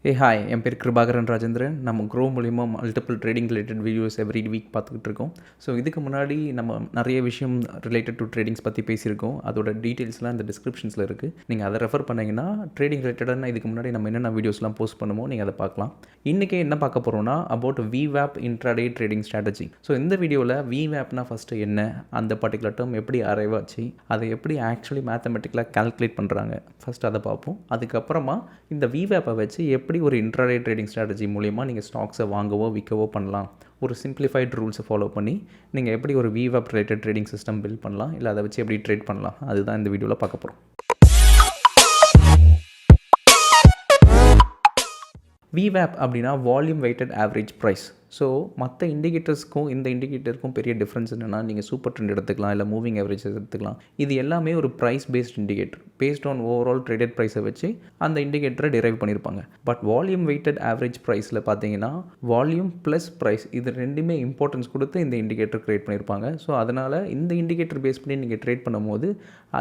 Hi என் பேர் கிருபாகரன் ராஜேந்திரன். நம்ம grow மூலிமா multiple trading related videos every week பார்த்துக்கிட்டு இருக்கோம். ஸோ இதுக்கு முன்னாடி நம்ம நிறைய விஷயம் ரிலேட்டட் டு ட்ரேடிங்ஸ் பற்றி பேசியிருக்கோம். அதோட டீட்டெயில்ஸ்லாம் இந்த டிஸ்கிரிப்ஷன்ஸில் இருக்குது. நீங்கள் அதை ரெஃபர் பண்ணிங்கன்னா ட்ரேடிங் ரிலேட்டடான இதுக்கு முன்னாடி நம்ம என்னென்ன வீடியோஸ்லாம் போஸ்ட் பண்ணுமோ நீங்கள் அதை பார்க்கலாம். இன்றைக்கி என்ன பார்க்க போகிறோம்னா about VWAP intraday trading strategy. So இந்த வீடியோவில் VWAPனா ஃபஸ்ட்டு என்ன, அந்த பர்டிகுலர் டேர்ம் எப்படி அரைவ் ஆச்சு, அதை எப்படி ஆக்சுவலி மேத்தமெட்டிக்கலாக கால்குலேட் பண்ணுறாங்க, ஃபஸ்ட் அதை பார்ப்போம். அதுக்கப்புறமா இந்த VWAPை வச்சு எப்படி ஒரு இன்ட்ராடே ட்ரேடிங் ஸ்ட்ராட்டஜி மூலிமா நீங்கள் ஸ்டாக்ஸை வாங்கவோ விற்கவோ பண்ணலாம். ஒரு சிம்பிளிஃபைட் ரூல்ஸை ஃபாலோ பண்ணி நீங்கள் எப்படி ஒரு VWAP related trading system build பண்ணலாம், இல்லை அதை வச்சு எப்படி ட்ரேட் பண்ணலாம், அதுதான் இந்த வீடியோவில் பார்க்க போகிறோம். VWAP அப்படின்னா volume weighted average price. So மற்ற இண்டிகேட்டர்ஸ்க்கும் இந்த இண்டிகேட்டருக்கும் பெரிய டிஃப்ரென்ஸ் என்னென்னா, நீங்கள் சூப்பர் ட்ரெண்ட் எடுத்துக்கலாம், இல்லை மூவிங் ஆவரேஜஸ் எடுத்துக்கலாம். இது எல்லாமே ஒரு price based indicator. Based on overall traded ப்ரைஸை வச்சு அந்த இண்டிகேட்டரை டிரைவ் பண்ணியிருப்பாங்க. பட் வால்யூம் வெயிட்டட் ஆவரேஜ் ப்ரைஸில் பார்த்தீங்கன்னா வால்யூம் ப்ளஸ் ப்ரைஸ் இது ரெண்டுமே இம்பார்ட்டன்ஸ் கொடுத்து இந்த இண்டிகேட்டர் க்ரியேட் பண்ணியிருப்பாங்க. ஸோ அதனால் இந்த இண்டிகேட்டர் பேஸ் பண்ணி நீங்கள் ட்ரேட் பண்ணும்போது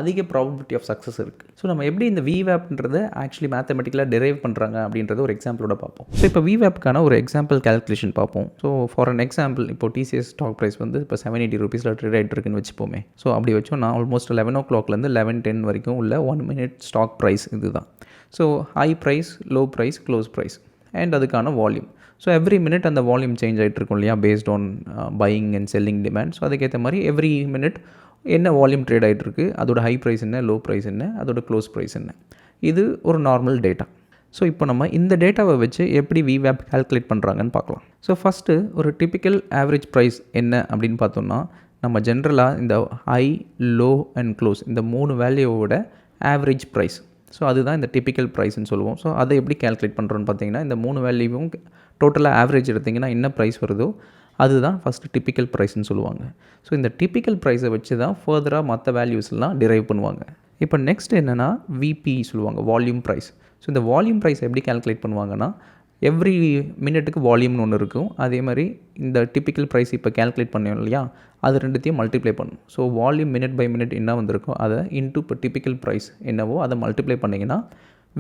அதிக ப்ராபபிலிட்டி ஆஃப் சக்ஸஸ் இருக்குது. ஸோ நம்ம எப்படி இந்த VWAPன்றதை ஆக்சுவலி மேத்தமெட்டிக்கலாக டிரைவ் பண்ணுறாங்க அப்படின்றத ஒரு எக்ஸாம்பிளோட பார்ப்போம். ஸோ இப்போ VWAPக்கான ஒரு எக்ஸாம்பிள் கால்குலேஷன் பார்ப்போம். ஸோ ஃபார் அன் எக்ஸாம்பிள், இப்போ TCS ஸ்டாக் ப்ரைஸ் வந்து இப்போ 780 ரூபீஸில் ட்ரேட் ஆகிட்டு இருக்குன்னு வச்சுப்போமே. ஸோ அப்படி வச்சோம்னா ஆல்மோஸ்ட் 11 o'clockலேருந்து 11:10 வரைக்கும் உள்ள 1 minute ஸ்டாக் ப்ரைஸ் இதுதான். So high price, low price, close price and அதுக்கான வால்யூம். ஸோ எவ்ரி மினிட் அந்த வால்யூம் சேஞ்ச் ஆகிட்டு இருக்கும் இல்லையா, based on buying and selling demand. So அதுக்கேற்ற மாதிரி எவ்ரி மினிட் என்ன வால்யூம் ட்ரேட் ஆகிட்டு இருக்குது, அதோட ஹை ப்ரைஸ் என்ன, லோ ப்ரைஸ் என்ன, அதோட க்ளோஸ் ப்ரைஸ் என்ன, இது ஒரு நார்மல் டேட்டா. ஸோ இப்போ நம்ம இந்த டேட்டாவை வச்சு எப்படி VWAP கால்குலேட் பண்ணுறாங்கன்னு பார்க்கலாம். ஸோ ஃபஸ்ட்டு ஒரு டிப்பிக்கல் ஆவரேஜ் ப்ரைஸ் என்ன அப்படின்னு பார்த்தோம்னா, நம்ம ஜென்ரலாக இந்த ஹை, லோ அண்ட் க்ளோஸ் இந்த 3 வேல்யூவோட ஆவரேஜ் ப்ரைஸ். ஸோ அதுதான் இந்த டிப்பிக்கல் ப்ரைஸ்ன்னு சொல்லுவோம். ஸோ அதை எப்படி கால்குலேட் பண்ணுறோன்னு பார்த்தீங்கன்னா, இந்த 3 வேல்யூவும் டோட்டலாக ஆவரேஜ் எடுத்திங்கன்னா என்ன ப்ரைஸ் வருதோ அதுதான் ஃபஸ்ட்டு டிப்பிக்கல் ப்ரைஸ்ன்னு சொல்லுவாங்க. ஸோ இந்த டிப்பிக்கல் ப்ரைஸை வச்சு தான் ஃபர்தராக மற்ற வேல்யூஸ்லாம் டிரைவ் பண்ணுவாங்க. இப்போ நெக்ஸ்ட் என்னென்னா VP சொல்லுவாங்க, வால்யூம் ப்ரைஸ். ஸோ இந்த வால்யூம் ப்ரைஸ் எப்படி கால்குலேட் பண்ணுவாங்கன்னா, எவ்ரி மினிட்டுக்கு வால்யூம்னு ஒன்று இருக்கும். அதே மாதிரி இந்த டிப்பிக்கல் ப்ரைஸ் இப்போ கால்குலேட் பண்ணோம் இல்லையா, அது ரெண்டுத்தையும் மல்டிப்ளை பண்ணணும். So volume minute by minute என்ன வந்திருக்கோ அதை இன்டூ இப்போ டிப்பிக்கல் ப்ரைஸ் என்னவோ அதை மல்டிப்ளை பண்ணிங்கன்னா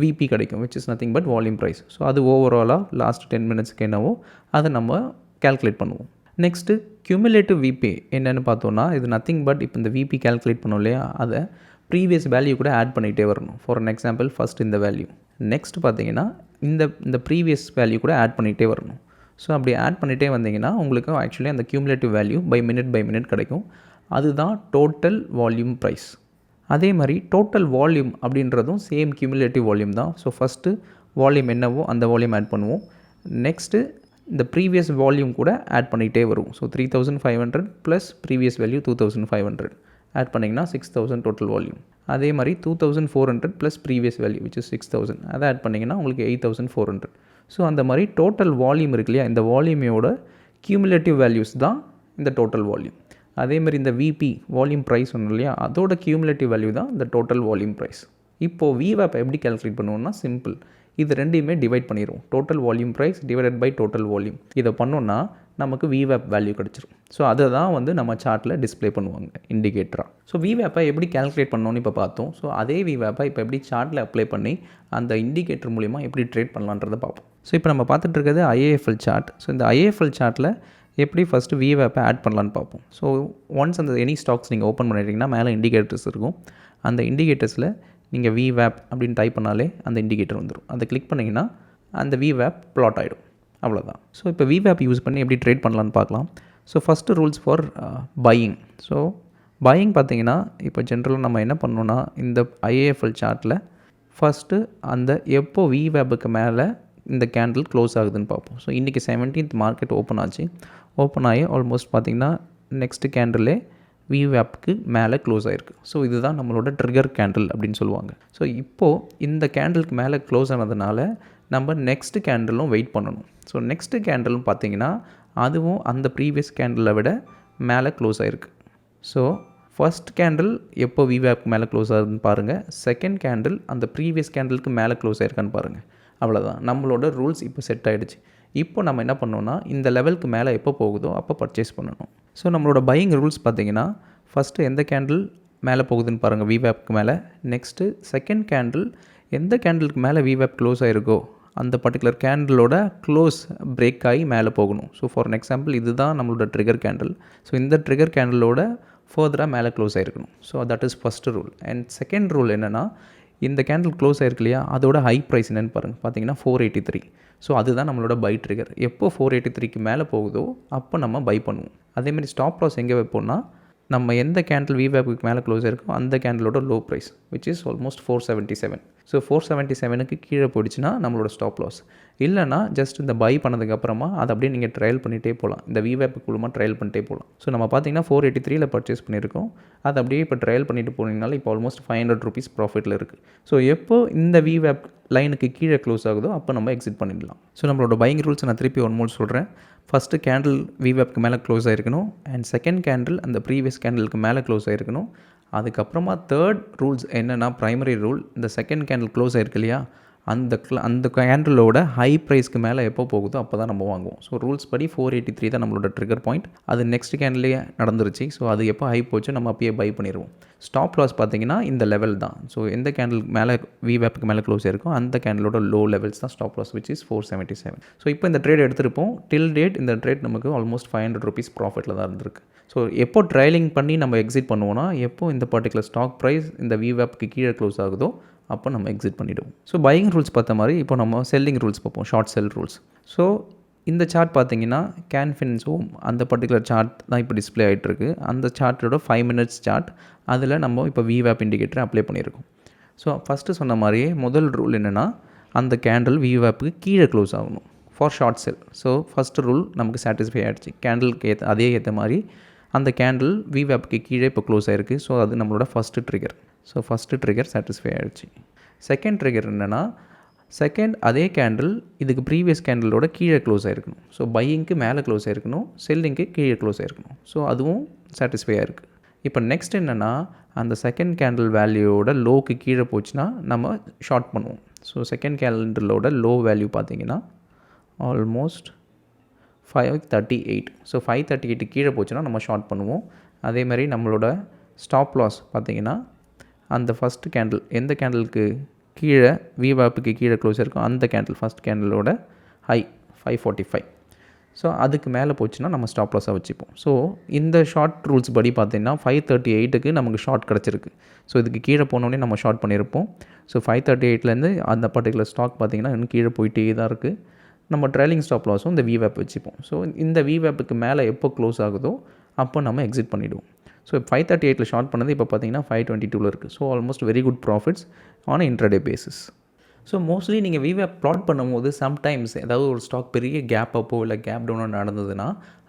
VP கிடைக்கும், which is nothing but volume price. So அது ஓவராலாக லாஸ்ட் 10 மினிட்ஸ்க்கு என்னவோ அதை நம்ம கால்குலேட் பண்ணுவோம். நெக்ஸ்ட்டு கியூமுலேட்டிவ் VP என்னென்னு பார்த்தோன்னா, இது நத்திங் பட் இப்போ இந்த VP கால்குலேட் பண்ணோம் இல்லையா, அதை ப்ரீவியஸ் வேல்யூ கூட ஆட் பண்ணிகிட்டே வரணும். ஃபார் அன் எக்ஸாம்பிள், ஃபஸ்ட் இந்த வேல்யூ, நெக்ஸ்ட் பார்த்தீங்கன்னா இந்த ப்ரீவியஸ் வேல்யூ கூட ஆட் பண்ணிகிட்டே வரணும். ஸோ அப்படி ஆட் பண்ணிகிட்டே வந்தீங்கன்னா உங்களுக்கு ஆக்சுவலி அந்த கியூமுலேட்டிவ் வேல்யூ பை மினிட் கிடைக்கும். அதுதான் டோட்டல் வால்யூம் ப்ரைஸ். அதே மாதிரி டோட்டல் வால்யூம் அப்படின்றதும் சேம் கியூமுலேட்டிவ் வால்யூம் தான். ஸோ ஃபஸ்ட்டு வால்யூம் என்னவோ அந்த வால்யூம் ஆட் பண்ணுவோம். நெக்ஸ்ட்டு இந்த ப்ரீவியஸ் வால்யூம் கூட ஆட் பண்ணிகிட்டே வரும். So 3500 plus previous value 2500 add பண்ணிங்கன்னா 6000 டோட்டல் வால்யூம். அதே மாதிரி 2400 plus previous value which is 6000 அதை ஆட் பண்ணிங்கன்னா உங்களுக்கு 8400. ஸோ அந்த மாதிரி டோட்டல் வால்யூம் இருக்கு இல்லையா, இந்த வால்யூமையோட கியூமுலேட்டிவ் வேல்யூஸ் தான் இந்த டோட்டல் வால்யூம். அதேமாதிரி இந்த VP வால்யூம் ப்ரைஸ் ஒன்று இல்லையா, அதோட கியூமுலேட்டிவ் வேல்யூ தான் இந்த டோட்டல் வால்யூம் ப்ரைஸ். இப்போது VWAP எப்படி கால்குலேட் பண்ணுவோம்னா சிம்பிள், இது ரெண்டையுமே டிவைட் பண்ணிடுவோம். Total volume price divided by total volume. இதை பண்ணோன்னா நமக்கு VWAP வேல்யூ கிடச்சிரும். ஸோ அதை தான் வந்து நம்ம சார்ட்டில் டிஸ்பிளே பண்ணுவாங்க இண்டிகேட்டராக. ஸோ VWAPை எப்படி கால்குலேட் பண்ணோன்னு இப்போ பார்த்தோம். ஸோ அதே VWAPை இப்போ எப்படி சார்ட்டில் அப்ளை பண்ணி அந்த இண்டிகேட்டர் மூலிமா எப்படி ட்ரேட் பண்ணலான்றதை பார்ப்போம். ஸோ இப்போ நம்ம பார்த்துட்டு இருக்கிறது IAFL சார்ட். ஸோ இந்த IAFL சார்ட்டில் எப்படி ஃபஸ்ட்டு VWAPை ஆட் பண்ணலான்னு பார்ப்போம். ஸோ ஒன்ஸ் அந்த எனி ஸ்டாக்ஸ் நீங்கள் ஓப்பன் பண்ணிட்டீங்கன்னா மேலே இண்டிகேட்டர்ஸ் இருக்கும். அந்த இண்டிகேட்டர்ஸில் நீங்கள் VWAP அப்படின்னு டைப் பண்ணாலே அந்த இண்டிகேட்டர் வந்துடும். அதை கிளிக் பண்ணிங்கன்னா அந்த VWAP ப்ளாட் ஆகிடும். அவ்வளோதான். ஸோ இப்போ VWAP யூஸ் பண்ணி எப்படி ட்ரேட் பண்ணலான்னு பார்க்கலாம். So first rules for buying. So buying பார்த்தீங்கன்னா இப்போ ஜென்ரலாக நம்ம என்ன பண்ணோன்னா, இந்த IAFL சார்ட்டில் ஃபஸ்ட்டு அந்த எப்போ VWAPக்கு மேலே இந்த கேண்டில் க்ளோஸ் ஆகுதுன்னு பார்ப்போம். ஸோ இன்றைக்கி 17th மார்க்கெட் ஓப்பன் ஆச்சு. ஓப்பன் ஆகி ஆல்மோஸ்ட் பார்த்திங்கன்னா நெக்ஸ்ட் கேண்டிலே VWAPக்கு மேலே க்ளோஸ் ஆகிருக்கு. ஸோ இதுதான் நம்மளோட ட்ரிகர் கேண்டில் அப்படின்னு சொல்லுவாங்க. ஸோ இப்போது இந்த கேண்டிலுக்கு மேலே க்ளோஸ் ஆனதுனால நம்ம நெக்ஸ்ட் கேண்டிலும் வெயிட் பண்ணணும். ஸோ நெக்ஸ்ட்டு கேண்டில்னு பார்த்தீங்கன்னா அதுவும் அந்த ப்ரீவியஸ் கேண்டிலை விட மேலே க்ளோஸ் ஆகிருக்கு. ஸோ ஃபஸ்ட் கேண்டில் எப்போ VWAPக்கு மேலே க்ளோஸ் ஆகுதுன்னு பாருங்கள். செகண்ட் கேண்டில் அந்த ப்ரீவியஸ் கேண்டிலுக்கு மேலே க்ளோஸ் ஆகிருக்கான்னு பாருங்கள். அவ்வளோதான், நம்மளோட ரூல்ஸ் இப்போ செட் ஆகிடுச்சு. இப்போ நம்ம என்ன பண்ணோன்னா, இந்த லெவலுக்கு மேலே எப்போ போகுதோ அப்போ பர்ச்சேஸ் பண்ணணும். ஸோ நம்மளோட பையிங் ரூல்ஸ் பார்த்திங்கன்னா, ஃபஸ்ட்டு எந்த கேண்டில் மேலே போகுதுன்னு பாருங்கள் VWAPக்கு மேலே. நெக்ஸ்ட்டு செகண்ட் கேண்டில் எந்த கேண்டிலுக்கு மேலே VWAP க்ளோஸ் ஆகிருக்கோ அந்த பர்டிகுலர் கேண்டிலோட க்ளோஸ் பிரேக் ஆகி மேலே போகணும். ஸோ ஃபார் அன் எக்ஸாம்பிள் இதுதான் நம்மளோட ட்ரிகர் கேண்டில். ஸோ இந்த ட்ரிகர் கேண்டிலோட ஃபர்தராக மேலே க்ளோஸ் ஆகிருக்கணும். So that is first rule. And second rule என்னென்னா, இந்த கேண்டில் க்ளோஸ் ஆகிருக்கு இல்லையா, அதோட ஹை ப்ரைஸ் என்னென்னு பாருங்கள். பார்த்தீங்கன்னா 483. ஸோ அதுதான் நம்மளோட பை ட்ரிகர். எப்போ 483க்கு மேலே போகுதோ அப்போ நம்ம பை பண்ணுவோம். அதேமாதிரி ஸ்டாப் லாஸ் எங்கே வைப்போம்னா, நம்ம எந்த கேண்டில் VWAPக்கு மேலே க்ளோஸ் ஆகிருக்கோ அந்த கேண்டிலோட low price which is almost 477. So 477க்கு கீழே போயிடுச்சுன்னா நம்மளோட ஸ்டாப் லாஸ். இல்லைனா ஜஸ்ட் இந்த பை பண்ணதுக்கப்புறமா அதை அப்படியே நீங்கள் ட்ரையல் பண்ணிகிட்டே போகலாம். இந்த VWAPக்குள்ளமாக ட்ரையல் பண்ணிட்டே போகலாம். ஸோ நம்ம பார்த்தீங்கன்னா 483ல் பர்ச்சேஸ் பண்ணியிருக்கோம். அதை அப்படியே இப்போ ட்ரையல் பண்ணிட்டு போனீங்கனால இப்போ ஆல்மோஸ்ட் 500 rupees ப்ராஃபிட்டில் இருக்குது. ஸோ எப்போ இந்த VWAP லைனுக்கு கீழே க்ளோஸ் ஆகுதோ அப்போ நம்ம எக்ஸிட் பண்ணிடலாம். ஸோ நம்மளோட பையிங் ரூல்ஸ் நான் திருப்பி ஒன் மோர் சொல்கிறேன். ஃபஸ்ட்டு கேண்டில் VWAPக்கு மேலே க்ளோஸ் ஆகிருக்கணும். அண்ட் செகண்ட் கேண்டில் அந்த ப்ரீவியஸ் கேண்டிலுக்கு மேலே க்ளோஸ் ஆகிருக்கணும். அதுக்கப்புறமா தேர்ட் ரூல்ஸ் என்னென்னா, ப்ரைமரி ரூல், இந்த செகண்ட் கேண்டில் க்ளோஸ் ஆகிருக்கு இல்லையா, அந்த கேண்டிலோட ஹை ப்ரைஸ்க்கு மேலே எப்போ போகுதோ அப்போ தான் நம்ம வாங்குவோம். ஸோ ரூல்ஸ் படி 483 தான் நம்மளோட ட்ரிகர் பாயிண்ட். அது நெக்ஸ்ட் கேண்டிலே நடந்துருச்சு. ஸோ அது எப்போ ஹை போச்சோ நம்ம அப்பயே பை பண்ணிடுவோம். ஸ்டாப் லாஸ் பார்த்தீங்கன்னா இந்த லெவல் தான். ஸோ எந்த கேண்டில் மேலே VWAPக்கு மேலே க்ளோஸ் ஆகிருக்கோ அந்த கேண்டிலோட லோ லெவல்ஸ் தான் stop loss which is 477. So இப்போ இந்த ட்ரேட் எடுத்துருப்போம். டில் டேட் இந்த ட்ரேட் நமக்கு ஆல்மோஸ்ட் 500 rupees ப்ராஃபிட்டில் தான் இருந்திருக்கு. ஸோ எப்போ ட்ரையலிங் பண்ணி நம்ம எக்ஸிட் பண்ணுவோம்னா, எப்போ இந்த பர்டிகுலர் ஸ்டாக் ப்ரைஸ் இந்த VWAPக்கு கீழே க்ளோஸ் ஆகுதோ அப்போ நம்ம எக்ஸிட் பண்ணிவிடுவோம். ஸோ பையிங் ரூல்ஸ் பார்த்த மாதிரி இப்போ நம்ம செல்லிங் ரூல்ஸ் பார்ப்போம், ஷார்ட் செல் ரூல்ஸ். ஸோ இந்த சார்ட் பார்த்தீங்கன்னா கேன்ஃபின்ஸ் ஹோம் அந்த பர்டிகுலர் சார்ட் தான் இப்போ டிஸ்பிளே ஆகிட்டுருக்கு. அந்த சார்ட்டோட 5 minutes சார்ட். அதில் நம்ம இப்போ VWAP இண்டிகேட்டர் அப்ளை பண்ணியிருக்கோம். ஸோ ஃபஸ்ட்டு சொன்ன மாதிரியே முதல் ரூல் என்னென்னா, அந்த கேண்டில் VWAPக்கு கீழே க்ளோஸ் ஆகணும் for short sell. So first rule நமக்கு சாட்டிஸ்ஃபை ஆகிடுச்சு. கேண்டிலுக்கு அதே ஏற்ற மாதிரி அந்த கேண்டில் VWAPக்கு கீழே இப்போ க்ளோஸ் ஆகிருக்கு. ஸோ அது நம்மளோட first trigger. So first trigger satisfy ஆகிடுச்சு. செகண்ட் ட்ரிகர் என்னென்னா, செகண்ட் அதே கேண்டில் இதுக்கு ப்ரீவியஸ் கேண்டிலோட கீழே க்ளோஸ் ஆகிருக்கணும். ஸோ பையிங்க்கு மேலே க்ளோஸ் ஆகிருக்கணும், செல்லிங்க்கு கீழே க்ளோஸ் ஆகிருக்கணும். ஸோ அதுவும் சாட்டிஸ்ஃபை ஆகிருக்கு. இப்போ நெக்ஸ்ட் என்னென்னா, அந்த செகண்ட் கேண்டில் வேல்யூவோட லோக்கு கீழே போச்சுன்னா நம்ம ஷார்ட் பண்ணுவோம். ஸோ செகண்ட் கேண்டிலோட லோ வேல்யூ பார்த்தீங்கன்னா ஆல்மோஸ்ட் 538. ஸோ 538 கீழே போச்சுன்னா நம்ம ஷார்ட் பண்ணுவோம். அதேமாதிரி நம்மளோட ஸ்டாப் லாஸ் பார்த்தீங்கன்னா அந்த ஃபஸ்ட்டு கேண்டில் எந்த கேண்டிலுக்கு கீழே VWAPக்கு கீழே க்ளோஸ் இருக்கும் அந்த கேண்டில் ஃபஸ்ட் கேண்டிலோட ஹை 545. ஸோ அதுக்கு மேலே போச்சுன்னா நம்ம ஸ்டாப் லாஸாக வச்சுப்போம். ஸோ இந்த ஷார்ட் ரூல்ஸ் படி பார்த்தீங்கன்னா 538க்கு நமக்கு ஷார்ட் கிடச்சிருக்கு. ஸோ இதுக்கு கீழே போனோடனே நம்ம ஷார்ட் பண்ணியிருப்போம். ஸோ 538லேருந்து அந்த பர்டிகுலர் ஸ்டாக் பார்த்தீங்கன்னா இன்னும் கீழே போயிட்டே தான் இருக்குது. நம்ம ட்ரைலிங் ஸ்டாப் லாஸும் இந்த VWAP வச்சுப்போம். ஸோ இந்த VWAPக்கு மேலே எப்போ க்ளோஸ் ஆகுதோ அப்போ நம்ம எக்ஸிட் பண்ணிவிடுவோம். ஸோ 538ல் ஷார்ட் பண்ணது இப்போ பார்த்தீங்கன்னா 522ல் இருக்குது. So almost very good profits on intraday basis. So mostly நீங்கள் VWAP ப்ளாட் பண்ணும்போது சம்டைம்ஸ் ஏதாவது ஒரு ஸ்டாக் பெரிய கேப் அப்போ இல்லை கேப் டவுனோ நடந்ததுன்னா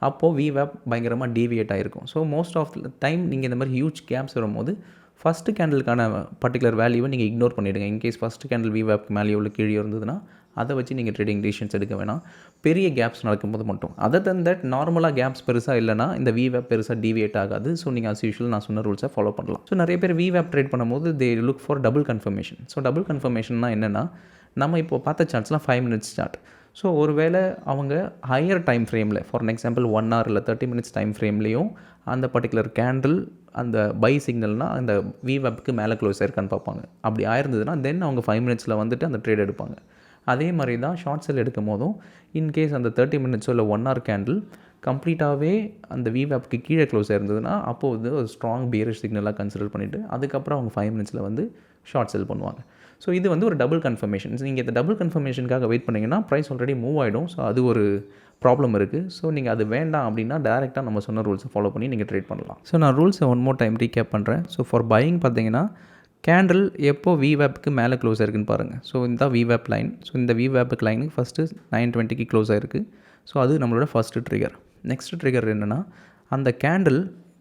அப்போது VWAP பயங்கரமாக டீவியேட் ஆகிருக்கும். ஸோ மோஸ்ட் ஆஃப் டைம் நீங்கள் இந்த மாதிரி ஹியூஜ் கேப்ஸ் வரும்போது ஃபஸ்ட்டு கேண்டிலுக்கான பர்டிகுலர் வேல்யூவை நீங்கள் இக்னோர் பண்ணிவிடுங்க. இன்கேஸ் ஃபஸ்ட்டு கேண்டில் VWAPக்கு மேலே எவ்வளோ கீழே இருந்ததுன்னா அதை வச்சு நீங்கள் ட்ரேடிங் டிசிஷன்ஸ் எடுக்க வேணாம், பெரிய கேப்ஸ் நடக்கும்போது மட்டும். அதர் தென் தட் நார்மலாக கேப்ஸ் பெருசாக இல்லைனா இந்த VWAP பெருசாக டீவியேட் ஆகாது. ஸோ நீங்கள் அஸ் யூஷுவல் நான் சொன்ன ரூல்ஸை ஃபாலோ பண்ணலாம். ஸோ நிறைய பேர் VWAP ட்ரேட் பண்ணும்போது தே லுக் ஃபார் டபுள் கன்ஃபர்மேஷன். ஸோ டபுள் கன்ஃபர்மேஷன்னா என்னென்னா, நம்ம இப்போ பார்த்த சார்ட்ஸ்லாம் 5 minutes சார்ட். ஸோ ஒருவேளை அவங்க ஹையர் டைம் ஃப்ரேமில் ஃபார் எக்ஸாம்பிள் 1 hour இல்லை 30 minutes டைம் ஃப்ரேம்லேயும் அந்த பர்டிகுலர் கேண்டில் அந்த பை சிக்னல்னால் அந்த VWAPக்கு மேலே க்ளோஸ் ஆயிருக்கான்னு பார்ப்பாங்க. அப்படி ஆயிருந்ததுன்னா தென் அவங்க 5 minutesல வந்துட்டு அந்த ட்ரேட் எடுப்பாங்க. அதே மாதிரி தான் ஷார்ட் செல் எடுக்கும் போதும் இன்கேஸ் அந்த 30 minutes இல்லை 1 hour கேண்டில் கம்ப்ளீட்டாகவே அந்த VWAPக்கு கீழே க்ளோஸ் ஆயிருந்ததுன்னா அப்போது வந்து ஒரு ஸ்ட்ராங் பியரிஷ் சிக்னலாக கன்சிடர் பண்ணிவிட்டு அதுக்கப்புறம் அவங்க 5 minutesல வந்து ஷார்ட் செல் பண்ணுவாங்க. ஸோ இது வந்து ஒரு டபுள் கன்ஃபர்மேஷன். நீங்கள் இந்த டபுள் கன்ஃபர்மேஷனுக்காக வெயிட் பண்ணிங்கன்னா ப்ரைஸ் ஆல்ரெடி மூவ் ஆகிடும். ஸோ அது ஒரு ப்ராப்ளம் இருக்குது. ஸோ நீங்கள் அது வேண்டாம் அப்படின்னா டேரெக்டாக நம்ம சொன்ன ரூல்ஸை ஃபாலோ பண்ணி நீங்கள் ட்ரேட் பண்ணலாம். ஸோ நான் ரூல்ஸை ஒன் மோர் டைம் ரீகேப் பண்ணுறேன். ஸோ ஃபார் பையிங் பார்த்தீங்கன்னா கேண்டில் எப்போ VWAPக்கு மேலே க்ளோஸ் ஆயிருக்குன்னு பாருங்கள். ஸோ இந்த VWAP லைன். ஸோ இந்த VWAPக்கு லைனுக்கு ஃபஸ்ட்டு 920க்கு க்ளோஸ் ஆகிருக்கு. ஸோ அது நம்மளோட ஃபஸ்ட்டு ட்ரிகர். நெக்ஸ்ட் ட்ரிகர் என்னென்னா, அந்த கேண்டில்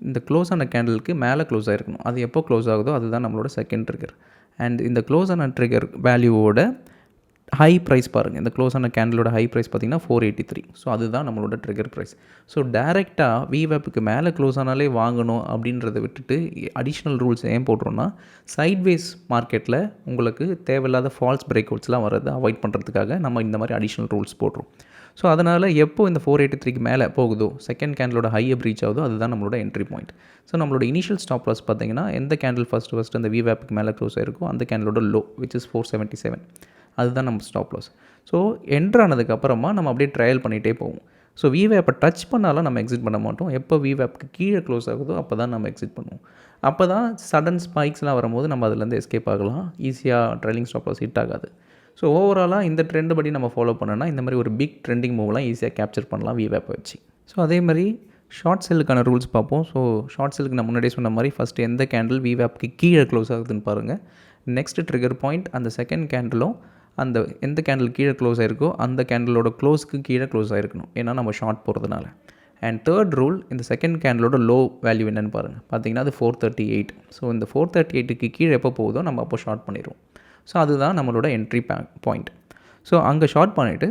இந்த க்ளோஸ் ஆன கேண்டிலுக்கு மேலே க்ளோஸ் ஆகிருக்கணும். அது எப்போ க்ளோஸ் ஆகுதோ அதுதான் நம்மளோட செகண்ட் ட்ரிகர். அண்ட் இந்த க்ளோஸ் ஆன ட்ரிகர் வேல்யூவோட ஹை ப்ரைஸ் பாருங்கள். இந்த க்ளோஸ் ஆன கேண்டிலோட ஹை ப்ரைஸ் பார்த்திங்கன்னா 483. ஸோ அதுதான் நம்மளோட ட்ரிகர் ப்ரைஸ். ஸோ டேரெக்டாக VWAPக்கு மேலே க்ளோஸ் ஆனாலே வாங்கணும் அப்படின்றத விட்டுட்டு அடிஷ்னல் ரூல்ஸ் ஏன் போடுறோன்னா, சைட்வேஸ் மார்க்கெட்டில் உங்களுக்கு தேவையில்லாத ஃபால்ஸ் பிரேக் அவுட்ஸ்லாம் வரதை அவாய்ட் பண்ணுறதுக்காக நம்ம இந்த மாதிரி அடிஷ்னல் ரூல்ஸ் போடுறோம். ஸோ அதனால் எப்போ இந்த 483க்கு மேலே போகுதோ செகண்ட் கேண்டிலோட ஹையை ப்ரீச் ஆகுதோ அதுதான் நம்மளோட என்ட்ரி பாயிண்ட். ஸோ நம்மளோட இனிஷியல் ஸ்டாப் லாஸ் பார்த்தீங்கன்னா எந்த கேண்டில் ஃபஸ்ட்டு அந்த VWAPக்கு மேலே க்ளோஸ் ஆகிருக்கோ அந்த கேண்டிலோட லோ which is 477. அதுதான் நம்ம ஸ்டாப் லாஸ். ஸோ என்ட்ரு ஆனதுக்கப்புறமா நம்ம அப்படியே ட்ரையல் பண்ணிகிட்டே போவோம். ஸோ விவேப்பை டச் பண்ணாலும் நம்ம எக்ஸிட் பண்ண மாட்டோம். எப்போ விவேப்புக்கு கீழே க்ளோஸ் ஆகுதோ அப்போ தான் நம்ம எக்ஸிட் பண்ணுவோம். அப்போ தான் சடன் ஸ்பைக்ஸ்லாம் வரும்போது நம்ம அதுலேருந்து எஸ்கேப் ஆகலாம். ஈஸியாக ட்ரைலிங் ஸ்டாப் லாஸ் ஹிட் ஆகாது. ஸோ ஓவராலாக இந்த ட்ரெண்டு படி நம்ம ஃபாலோ பண்ணோன்னா இந்த மாதிரி ஒரு பிக் ட்ரெண்டிங் மூவ்லாம் ஈஸியாக கேப்சர் பண்ணலாம் விவேப்பை வச்சு. ஸோ அதே மாதிரி ஷார்ட் செல்லுக்கான ரூல்ஸ் பார்ப்போம். ஸோ ஷார்ட் செல்லுக்கு நான் முன்னாடியே சொன்ன மாதிரி ஃபஸ்ட்டு எந்த கேண்டில் விவேப்புக்கு கீழே க்ளோஸ் ஆகுதுன்னு பாருங்கள். நெக்ஸ்ட் ட்ரிகர் பாயிண்ட் அந்த செகண்ட் கேண்டிலும் அந்த எந்த கேண்டில் கீழே க்ளோஸ் ஆகிருக்கோ அந்த கேண்டிலோட க்ளோஸ்க்கு கீழே க்ளோஸ் ஆகிருக்கணும், ஏன்னா நம்ம ஷார்ட் போகிறதுனால. அண்ட் தேர்ட் ரூல், இந்த செகண்ட் கேண்டிலோட லோ வேல்யூ என்னென்னு பாருங்கள். பார்த்தீங்கன்னா அது 438. ஸோ இந்த 438க்கு கீழே எப்போ போகுதோ நம்ம அப்போ ஷார்ட் பண்ணிடுவோம். ஸோ அதுதான் நம்மளோட என்ட்ரி பாயிண்ட். ஸோ அங்கே ஷார்ட் பண்ணிவிட்டு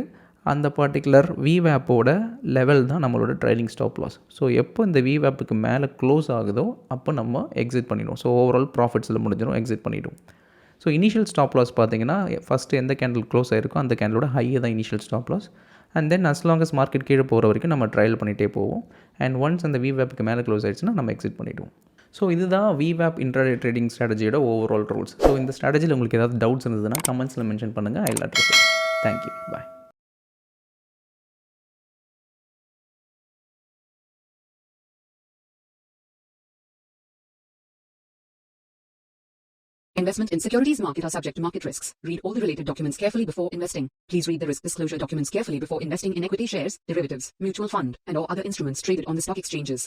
அந்த பர்டிகுலர் விவேப்போட லெவல் தான் நம்மளோட ட்ரைலிங் ஸ்டாப் லாஸ். ஸோ எப்போ இந்த விவேப்புக்கு மேலே க்ளோஸ் ஆகுதோ அப்போ நம்ம எக்ஸிட் பண்ணிவிடுவோம். ஸோ ஓவரால் ப்ராஃபிட்ஸில் முடிஞ்சிடும், எக்ஸிட் பண்ணிவிடுவோம். ஸோ இனிஷியல் ஸ்டாப் லாஸ் பார்த்தீங்கன்னா ஃபஸ்ட்டு எந்த கேண்டில் க்ளோஸ் ஆகிருக்கோ அந்த கேண்டிலோட ஹையை தான் initial stop loss. And then as long as market கீழே போகிற வரைக்கும் நம்ம ட்ரையல் பண்ணிகிட்டே போவோம். அண்ட் ஒன்ஸ் அந்த விவேப்புக்கு மேலே க்ளோஸ் ஆகிடுச்சுன்னா நம்ம எக்ஸிட் பண்ணிவிடுவோம். ஸோ இதுதான் VWAP இன்ட்ராடே ட்ரேடிங் ஸ்ட்ராட்டஜியோட ஓவரால் ரூல்ஸ். ஸோ இந்த ஸ்ட்ராட்டஜியில் உங்களுக்கு ஏதாவது டவுட்ஸ் இருந்ததுன்னா கமெண்ட்ஸில் மென்ஷன் பண்ணுங்கள். I will address it. Thank you. Bye. Investment in securities market are subject to market risks. Read all the related documents carefully before investing. Please read the risk disclosure documents carefully before investing in equity shares, derivatives, mutual fund, and or other instruments traded on the stock exchanges.